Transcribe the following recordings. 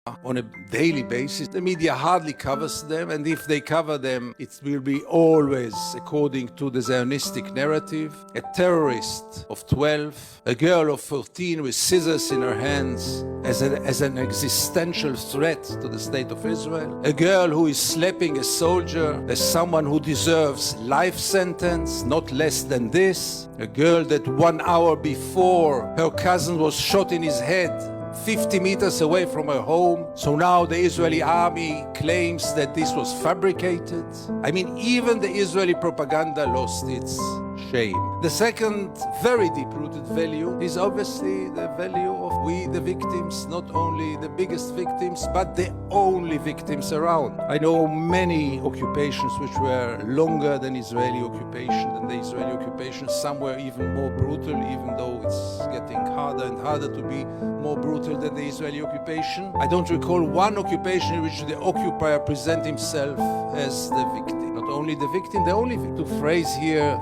on a daily basis. The media hardly covers them, and if they cover them, it will be always according to the Zionistic narrative. A terrorist of 12, a girl of 14 with scissors in her hands as an existential threat to the state of Israel. A girl who is slapping a soldier as someone who deserves life sentence, not less than this. A girl that 1 hour before her cousin was shot in his head 50 meters away from her home. So now the Israeli army claims that this was fabricated. I mean, even the Israeli propaganda lost its shame. The second very deep-rooted value is obviously the value of we, the victims, not only the biggest victims, but the only victims around. I know many occupations which were longer than Israeli occupation, than the Israeli occupation. Some were even more brutal, even though it's getting harder and harder to be more brutal than the Israeli occupation. I don't recall one occupation in which the occupier present himself as the victim. Not only the victim, the only victim. To phrase here,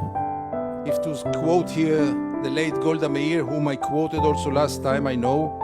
if to quote here the late Golda Meir, whom I quoted also last time, I know,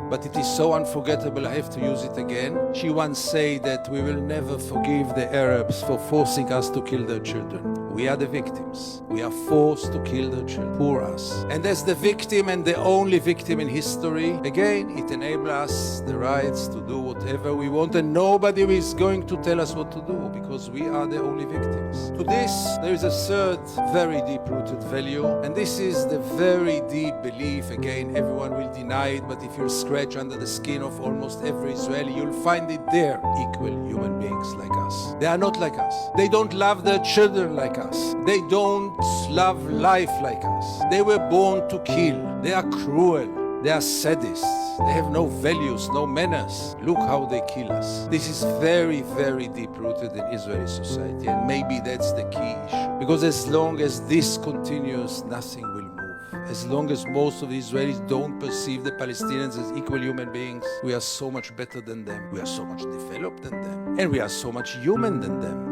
but it is so unforgettable I have to use it again. She once said that we will never forgive the Arabs for forcing us to kill their children. We are the victims. We are forced to kill their children. Poor us. And as the victim and the only victim in history, again, it enables us the rights to do whatever we want, and nobody is going to tell us what to do because we are the only victims. To this, there is a third very deep-rooted value, and this is the very deep belief. Again, everyone will deny it, but if you scratch under the skin of almost every Israeli, you'll find it there. Equal human beings like us. They are not like us. They don't love their children like us. They don't love life like us. They were born to kill. They are cruel. They are sadists. They have no values, no manners. Look how they kill us. This is very, very deep-rooted in Israeli society, and maybe that's the key issue. Because as long as this continues, nothing will move. As long as most of the Israelis don't perceive the Palestinians as equal human beings, we are so much better than them. We are so much developed than them. And we are so much human than them.